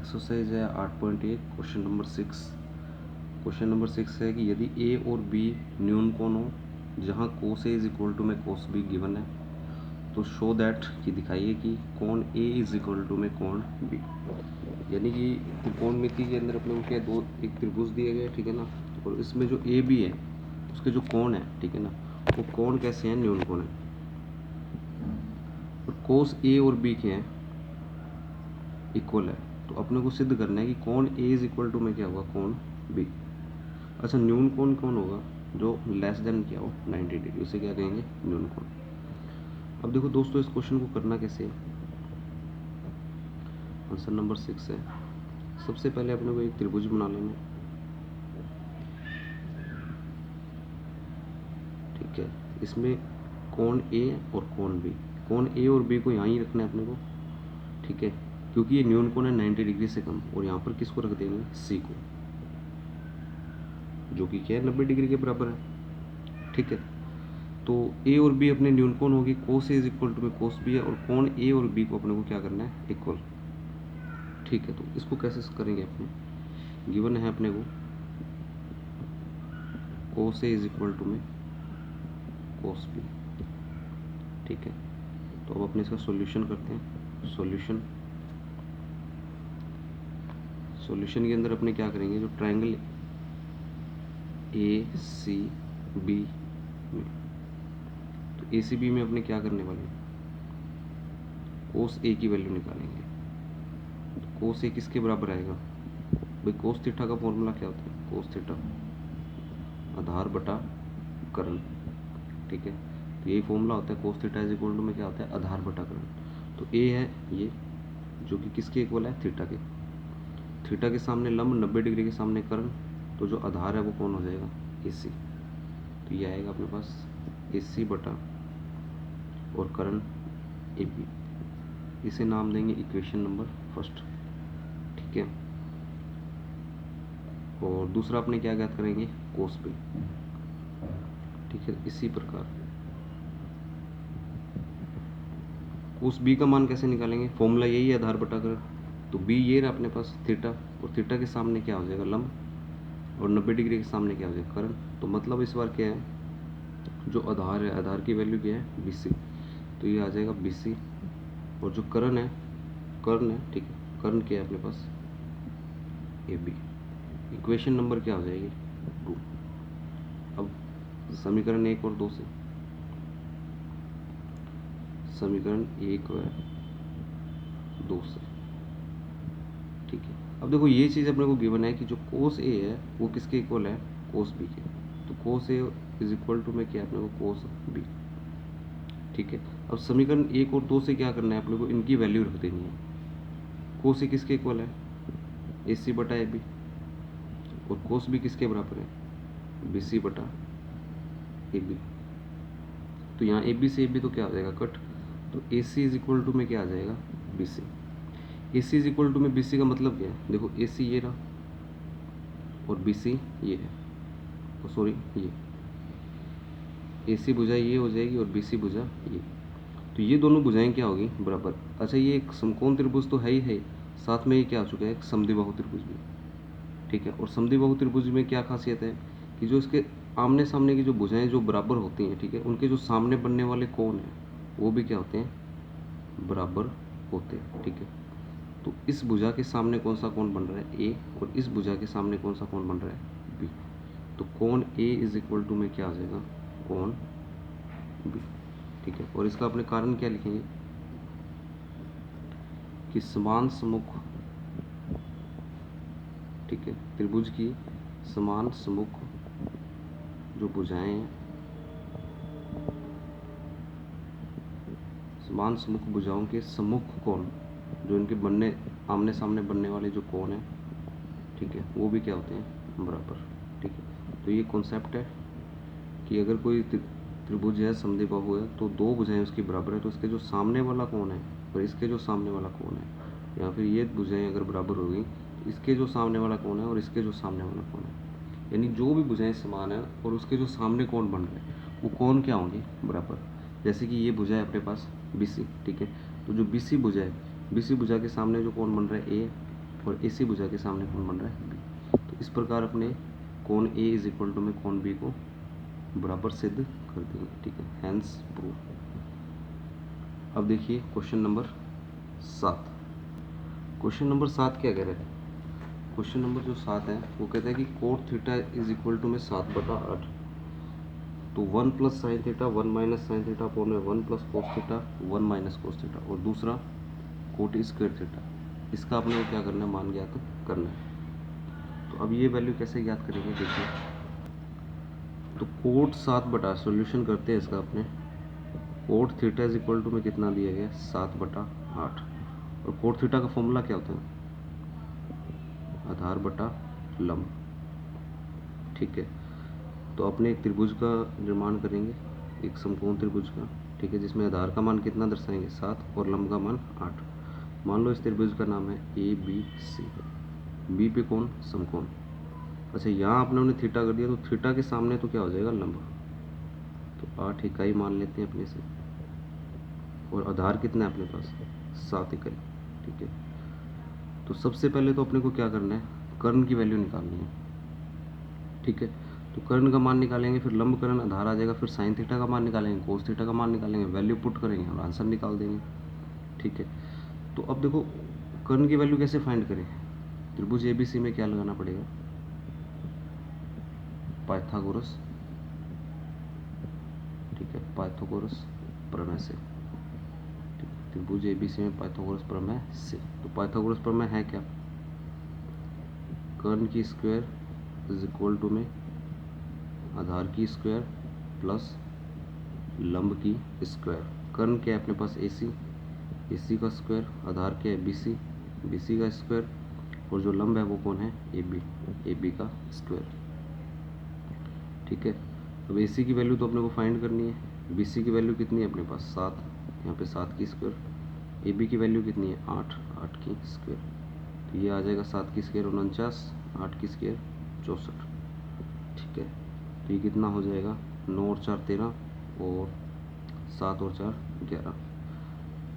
Exercise है 8.1 question number 6। Question number 6 है कि यदि ए और बी न्यून कोण हो जहाँ कोस ए इज इक्वल टू में कोस बी गिवन है तो शो दैट कि दिखाइए कि कोण ए इज इक्वल टू में कोण बी। यानी कि त्रिकोणमिति के अंदर अपने को क्या दो एक त्रिभुज दिए गए, ठीक है ना, और इसमें जो ए बी है उसके जो कोण है, ठीक है ना, वो कोण कैसे हैं, न्यून कोण है। और कोस ए और बी के हैं इक्वल है, तो अपने को सिद्ध करना है कि कोण ए इज इक्वल टू में क्या होगा, कोण बी। अच्छा, न्यून कोण कौन होगा, जो लेस देन क्या हो 90 डिग्री, उसे क्या कहेंगे, न्यून कोण। अब देखो दोस्तों, इस क्वेश्चन को करना कैसे है। आंसर नंबर 6 है, सबसे पहले अपने को एक त्रिभुज बना लेना है, ठीक है। इसमें कोण ए और कोण बी, कोण ए और बी को यहाँ ही रखना है अपने को, ठीक है, क्योंकि ये न्यून कोण है 90 डिग्री से कम, और यहाँ पर किसको रख देंगे, सी को, जो कि क्या है 90 डिग्री के बराबर है, ठीक है। तो ए और बी अपने न्यून कोण होगी, कोस ए इज इक्वल टू में कोस बी है, और कोण ए और बी को अपने को क्या करना है, इक्वल, ठीक है। तो इसको कैसे करेंगे, अपने गिवन है अपने को कोस ए इज इक्वल टू में कोस बी, ठीक है। तो अब अपने इसका सॉल्यूशन करते हैं। सॉल्यूशन के अंदर अपने क्या करेंगे, जो ट्रायंगल ए सी बी में, तो ए सी बी में अपने क्या करने वाले हैं, कोस ए की वैल्यू निकालेंगे। तो कोस ए किसके बराबर आएगा भाई, कोस थीटा का फॉर्मूला क्या होता है, कोस थीटा आधार बटा कर्ण, ठीक है। तो यही फॉर्मूला होता है, cos theta is equal to में क्या होता है, आधार बटा कर्ण। तो ए है ये, जो कि किसके इक्वल है, थीटा के। थीटा के सामने लंब, 90 डिग्री के सामने कर्ण, तो जो आधार है वो कौन हो जाएगा, ए सी। तो ये आएगा अपने पास ए सी बटा और कर्ण ए बी। इसे नाम देंगे इक्वेशन नंबर फर्स्ट, ठीक है। और दूसरा अपने क्या ज्ञात करेंगे, कोस बी, ठीक है। इसी प्रकार कोस बी का मान कैसे निकालेंगे, फॉर्मूला यही है, आधार बटा कर्ण। तो बी ये रहा अपने पास थीटा, और थीटा के सामने क्या हो जाएगा, लंब, और 90 डिग्री के सामने क्या हो जाएगा, कर्ण। तो मतलब इस बार क्या है, जो आधार है, आधार की वैल्यू क्या है, बी सी। तो ये आ जाएगा बी सी, और जो कर्ण है, ठीक है, कर्ण क्या है अपने पास, ए बी। इक्वेशन नंबर क्या हो जाएगी, 2। अब समीकरण 1 और 2 से, समीकरण 1 व 2 से, ठीक है। अब देखो ये चीज़ अपने को गिवन है कि जो कोस ए है वो किसके इक्वल है, कोस बी के। तो कोस ए इज इक्वल टू में क्या है अपने को, कोस बी, ठीक है। अब समीकरण 1 और 2 से क्या करना है अपने को, इनकी वैल्यू रख देनी है। कोस ए किसके इक्वल है, ए सी बटा ए बी, और कोस बी किसके बराबर है, बी सी बटा ए बी। तो यहाँ ए बी से ए बी तो क्या हो जाएगा, कट। तो A C is equal to में क्या आ जाएगा, B C. A C is equal to में बी सी का मतलब क्या है, देखो ए सी ये रहा और बी सी ये है, सॉरी ये ए सी भुजा ये हो जाएगी और बी सी भुजा ये। तो ये दोनों भुजाएं क्या होगी, बराबर। अच्छा, ये एक समकोण त्रिभुज तो है ही है, साथ में ये क्या आ चुका है, एक समद्विबाहु त्रिभुज भी, ठीक है। और समद्विबाहु त्रिभुज में क्या खासियत है कि जो इसके आमने सामने की जो भुजाएं जो बराबर होती हैं, ठीक है, उनके जो सामने बनने वाले कोण हैं वो भी क्या होते हैं, बराबर होते हैं, ठीक है। तो इस भुजा के सामने कौन सा कोण बन रहा है, ए, और इस भुजा के सामने कौन सा कोण बन रहा है, बी। तो कोण ए इज इक्वल टू में क्या आ जाएगा, कोण बी, ठीक है। और इसका अपने कारण क्या लिखेंगे कि समान सम्मुख, ठीक है, त्रिभुज की समान सम्मुख जो भुजाएं हैं, समान सम्मुख भुजाओं के सम्मुख कोण, जो इनके बनने आमने सामने बनने वाले जो कोण हैं, ठीक है, वो भी क्या होते हैं, बराबर, ठीक है। तो ये कॉन्सेप्ट है कि अगर कोई त्रिभुज है, समद्विबाहु है, तो दो भुजाएं उसकी बराबर है, तो इसके जो सामने वाला कोण है और इसके जो सामने वाला कोण है, या फिर ये भुजाएं अगर बराबर हो गई, तो इसके जो सामने वाला कोण है और इसके जो सामने वाला कोण है, यानी जो भी भुजाएं समान है और उसके जो सामने कोण बन रहे हैं वो कोण क्या होंगे, बराबर। जैसे कि ये भुजा है अपने पास बी सी, ठीक है। तो जो बी सी भुजा है, बी सी भुजा के सामने जो कोण बन रहा है ए, और AC भुजा के सामने कौन बन रहा है B। तो इस प्रकार अपने कोण A इज इक्वल टू में कोण B को बराबर सिद्ध कर देंगे, ठीक है, हैंस प्रूव। अब देखिए क्वेश्चन नंबर 7। क्वेश्चन नंबर 7 क्या कह रहे हैं? क्वेश्चन नंबर जो 7 है वो कहता है कि cot theta is equal to में 7/8। तो 1 plus sine theta 1 minus sine theta upon में 1 plus cos theta 1 minus cos theta, और दूसरा कोट स्क्वायर थीटा। इसका अपने को क्या करना है, मान ज्ञात करना है। तो अब ये वैल्यू कैसे ज्ञात करेंगे, देखिए। तो कोट 7/8 सोल्यूशन करते हैं इसका अपने। Cot theta is equal to में कितना दिया गया, 7/8। और कोट थीटा का फॉर्मूला क्या होता है, आधार बटा लंब, ठीक है। तो अपने एक त्रिभुज का निर्माण करेंगे, एक समकोण त्रिभुज का, ठीक है, जिसमें आधार का मान कितना दर्शाएंगे, 7 और लंब का मान 8। मान लो इस त्रिभुज का नाम है ABC। बी पे कौन, समकोण। अच्छा, यहाँ आपने उन्हें थीटा कर दिया, तो थीटा के सामने तो क्या हो जाएगा, लंब। तो 8 इकाई मान लेते हैं अपने से, और आधार कितना है अपने पास, 7 इकाई, ठीक है। तो सबसे पहले तो अपने को क्या करना है, कर्ण की वैल्यू निकालनी है, ठीक है। तो कर्ण का मान निकालेंगे, फिर लंब कर्ण आधार आ जाएगा, फिर साइन थीटा का मान निकालेंगे, कोस थीटा का मान निकालेंगे, वैल्यू पुट करेंगे और आंसर निकाल देंगे, ठीक है। तो अब देखो कर्ण की वैल्यू कैसे फाइंड करें। त्रिभुज ABC में क्या लगाना पड़ेगा, पाइथागोरस, ठीक है, पाइथागोरस प्रमेय से। त्रिभुज ABC में पाइथागोरस प्रमेय से। तो पाइथागोरस प्रमेय है क्या, कर्ण की स्क्वायर इज इक्वल टू में आधार की स्क्वायर प्लस लंब की स्क्वायर। कर्ण क्या है अपने पास, AC का स्क्वायर, आधार क्या है BC का स्क्वायर, और जो लंब है वो कौन है, AB का स्क्वायर, ठीक है। अब AC की वैल्यू तो अपने को फाइंड करनी है। BC की वैल्यू कितनी है अपने पास, 7, यहाँ पे 7 की स्क्वायर। AB की वैल्यू कितनी है, 8 की स्क्वायर। तो ये आ जाएगा 7 की स्क्वायर 49, 8 की स्क्वायर 64, ठीक है। तो ये कितना हो जाएगा, 9 और 4 13, और 7 और 4 11।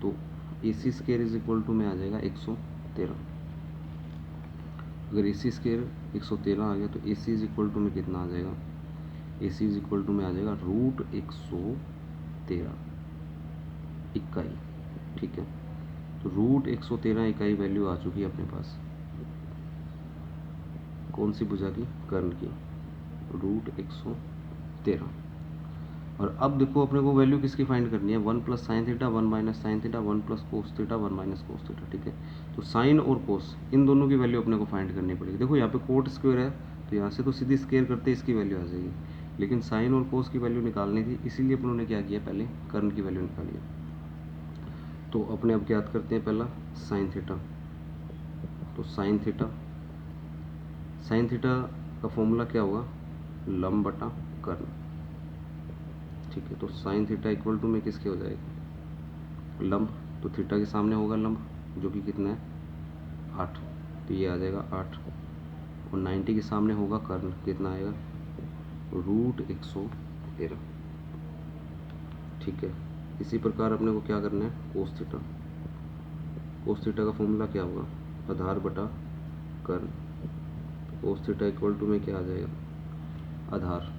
तो AC square is equal to में आ जाएगा 113। अगर AC स्क्वायर 113 आ गया तो AC इज इक्वल टू में कितना आ जाएगा, AC इज इक्वल टू में आ जाएगा √113 इकाई, ठीक है। तो √113 इकाई वैल्यू आ चुकी है अपने पास, कौन सी भुजा की, कर्ण की, √113। और अब देखो अपने को वैल्यू किसकी फाइंड करनी है, 1 plus sine theta 1 minus sine theta 1 plus cos theta 1 minus cos theta, ठीक है। तो साइन और कोस इन दोनों की वैल्यू अपने को फाइंड करनी पड़ेगी। देखो यहाँ पे कोट स्क्वायर है, तो यहाँ से तो सीधी स्क्वायर करते इसकी वैल्यू आ जाएगी, लेकिन साइन और कोस की वैल्यू निकालनी थी, इसीलिए अपनों ने क्या किया, पहले कर्ण की वैल्यू निकाली। तो अपने अब ज्ञात करते हैं पहला साइन थीटा। तो साइन थीटा का फॉर्मूला क्या होगा, लंब बटा कर्ण, ठीक है। तो साइन थीटा इक्वल टू में किसके हो जाएगा, लंब। तो थीटा के सामने होगा लंब, जो कि कितना है, 8। तो ये आ जाएगा 8, और 90 के सामने होगा कर्ण, कितना आएगा, √113, ठीक है। इसी प्रकार अपने को क्या करना है, कोस थीटा का फॉर्मूला क्या होगा, आधार बटा कर्ण। कोस थीटा इक्वल टू में क्या आ जाएगा, आधार,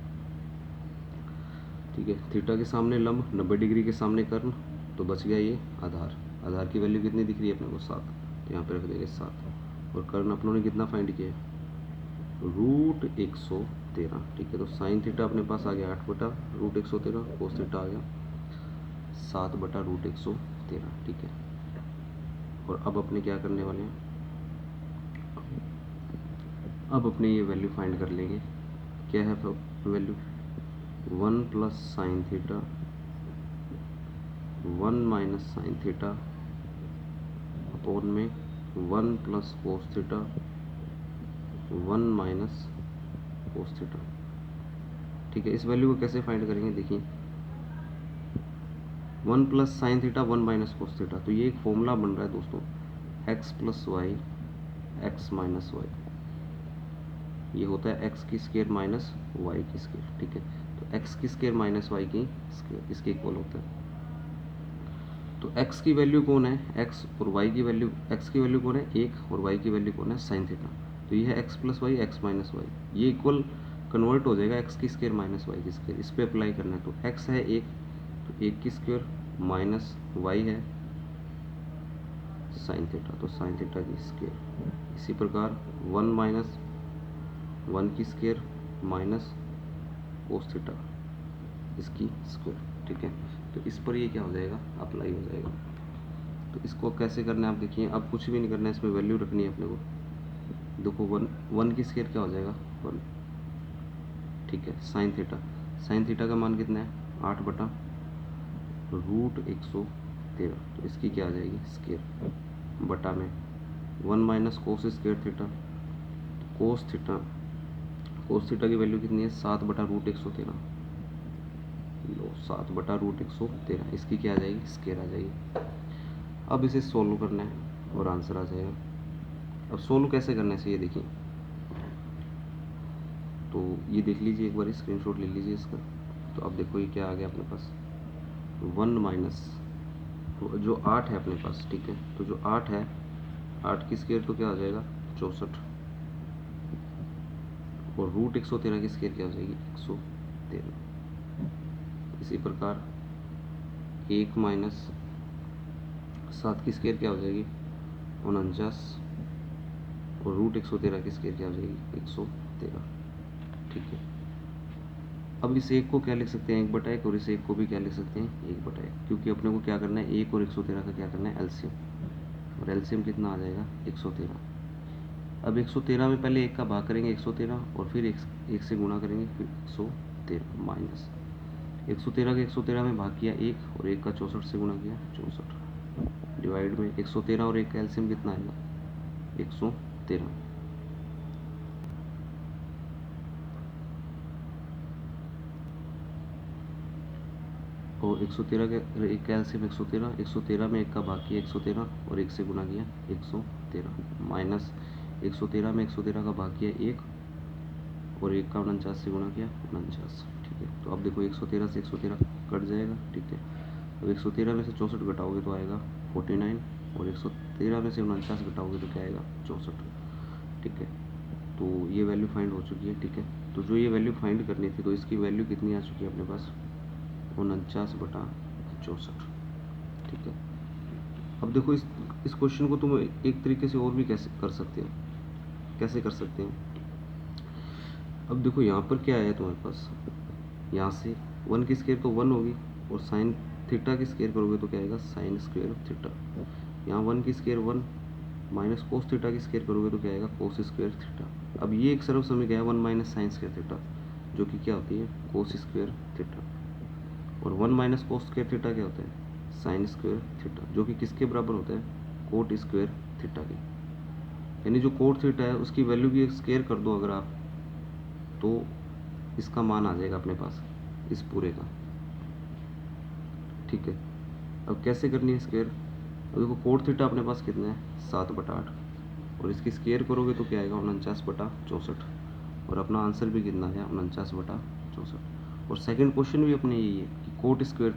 ठीक है। थीटा के सामने लंब, 90 डिग्री के सामने कर्ण, तो बच गया ये आधार की वैल्यू कितनी दिख रही है अपने को, 7। तो यहाँ पे रख देंगे 7, और कर्ण अपनों ने कितना फाइंड किया, √113, ठीक है। तो साइन थीटा अपने पास आ गया 8/√113, कोस थीटा आ गया 7/√113, ठीक है। और अब अपने क्या करने वाले हैं, अब अपने ये वैल्यू फाइंड कर लेंगे। क्या है value, 1 plus sine theta 1 minus sine theta upon में 1 plus cos theta 1 minus cos theta, ठीक है। इस वैल्यू को कैसे फाइंड करेंगे, देखिए 1 plus sine theta 1 minus cos theta, तो ये एक फॉर्मूला बन रहा है दोस्तों, x plus y x minus y. ये होता है x की स्क्वायर माइनस वाई की स्क्वायर, ठीक है। तो x की स्क्वायर माइनस वाई की स्क्वायर इसके इक्वल होता है। तो x की वैल्यू कौन है, x और y की वैल्यू, x की वैल्यू कौन है 1 और y की वैल्यू कौन है साइन थीटा। तो ये है x plus y x minus y, ये इक्वल कन्वर्ट हो जाएगा x की स्क्वायर माइनस y की स्क्वायर, इस पर अप्लाई करना है। तो x है 1, तो 1 की स्क्वायर माइनस y है साइन थीटा, तो साइन थीटा की स्क्वायर। इसी प्रकार 1 माइनस 1 की स्क्वायर माइनस कोस थीटा इसकी स्क्वायर, ठीक है। तो इस पर ये क्या हो जाएगा, अप्लाई हो जाएगा। तो इसको कैसे करना है आप देखिए, अब कुछ भी नहीं करना है, इसमें वैल्यू रखनी है अपने को। देखो 1 की स्क्वायर क्या हो जाएगा 1, ठीक है। साइन थीटा का मान कितना है 8 बटा रूट 113, तो इसकी क्या आ जाएगी स्क्वायर बटा में 1 minus cos square theta, cos theta की वैल्यू कितनी है 7 बटा रूट 113, लो 7 बटा रूट 113, इसकी क्या आ जाएगी स्क्वायर आ जाएगी। अब इसे सोल्व करना है और आंसर आ जाएगा। अब सोल्व कैसे करने से ये देखिए, तो ये देख लीजिए एक बार स्क्रीनशॉट ले लीजिए इसका। तो अब देखो ये क्या आ गया अपने पास 1 माइनस जो 8 है अपने पास, ठीक है। तो जो 8 है 8 की स्क्वायर तो क्या हो जाएगा 64, और रूट 113 की स्क्वायर क्या हो जाएगी 113। इसी प्रकार 1 माइनस 7 की स्क्वायर क्या हो जाएगी 49, और रूट 113 की स्क्वायर क्या हो जाएगी 113, ठीक है। अब इस एक को क्या लिख सकते हैं 1/1, और इस एक को भी क्या लिख सकते हैं 1/1, क्योंकि अपने को क्या करना है 1 और 113 का क्या करना है एलसीएम, और एलसीएम कितना आ जाएगा 113। अब 113 में पहले 1 का भाग करेंगे 113, और फिर 1 से गुणा करेंगे, फिर 113 माइनस 113 का 113 में भाग किया 1, और 1 का 64 से गुणा किया 64, डिवाइड में 113 और 1 का एलसीएम कितना आएगा 113, और 113 के 1 का एलसीएम 113, 113 में 1 का भाग किया 113, और 1 से गुणा किया 113, माइनस 113 में 113 का भाग किया 1, और 1 का 49 से गुणा किया 49, ठीक है। तो अब देखो 113 से 113 कट जाएगा, ठीक है। अब 113 में से 64 घटाओगे तो आएगा 49, और 113 में से 49 घटाओगे तो क्या आएगा 64, ठीक है। तो ये वैल्यू फाइंड हो चुकी है, ठीक है। तो जो ये वैल्यू फाइंड करनी थी, तो इसकी वैल्यू कितनी आ चुकी है अपने पास 49/64, ठीक है। अब देखो इस क्वेश्चन को तुम एक तरीके से और भी कैसे कर सकते हो, कैसे कर सकते हैं। अब देखो यहाँ पर क्या है तुम्हारे पास, यहाँ से 1 की स्क्वायर तो 1 होगी, और साइन थीटा की स्क्वायर करोगे तो क्या आएगा साइन स्क्वायर थीटा। यहाँ 1 की स्क्वायर 1, माइनस कोस थीटा की स्क्वायर करोगे तो क्या आएगा कोस स्क्वायर थीटा। अब ये एक सरल समीकरण है 1 माइनस साइन स्क्वायर थीटा, जो कि क्या होती है कोस स्क्वायर थीटा, और 1 माइनस कोस स्क्वायर थीटा क्या होता है साइन स्क्वायर थीटा, जो कि किसके बराबर होता है कोट स्क्वायर थीटा के। यानी जो कोट थीटा है उसकी वैल्यू की स्क्वायर कर दो अगर आप, तो इसका मान आ जाएगा अपने पास इस पूरे का, ठीक है। अब कैसे करनी है स्क्वायर, अब देखो कोट थीटा अपने पास कितना है 7/8, और इसकी स्क्वायर करोगे तो क्या आएगा 49/64, और अपना आंसर भी कितना है 49/64। और सेकंड क्वेश्चन भी अपने यही है कि कोट स्क्वायर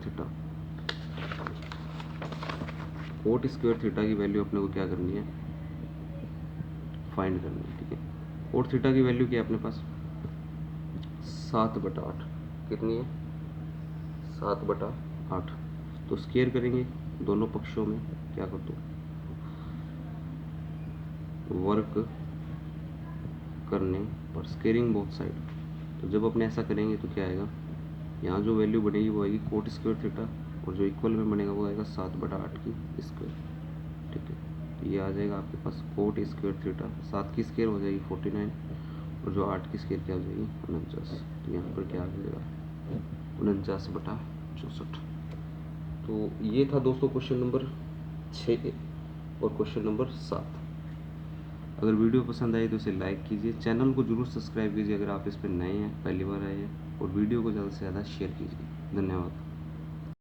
थीटा की वैल्यू अपने को क्या करनी है फाइंड करनी है, ठीक है। कोट थीटा की वैल्यू क्या है अपने पास 7/8, कितनी है 7/8। तो स्क्वायर करेंगे दोनों पक्षों में, क्या कर दो वर्क करने पर, स्क्वेयरिंग बोथ साइड। तो जब अपने ऐसा करेंगे तो क्या आएगा, यहाँ जो वैल्यू बनेगी वो आएगी कोट स्क्वायर थीटा, और जो इक्वल में बनेगा वो आएगा 7/8 की स्क्वायर, ठीक है। तो ये आ जाएगा आपके पास कोट स्क्वायर थीटा, 7 की स्क्वायर हो जाएगी 49, और जो 8 की स्क्वायर क्या हो जाएगी 49। तो यहाँ पर क्या आ जाएगा 49/64। तो ये था दोस्तों क्वेश्चन नंबर 6 और क्वेश्चन नंबर 7। अगर वीडियो पसंद आई तो इसे लाइक कीजिए, चैनल को जरूर सब्सक्राइब कीजिए अगर आप इस पर नए हैं, पहली बार आए हैं, और वीडियो को ज़्यादा से ज़्यादा शेयर कीजिए। धन्यवाद।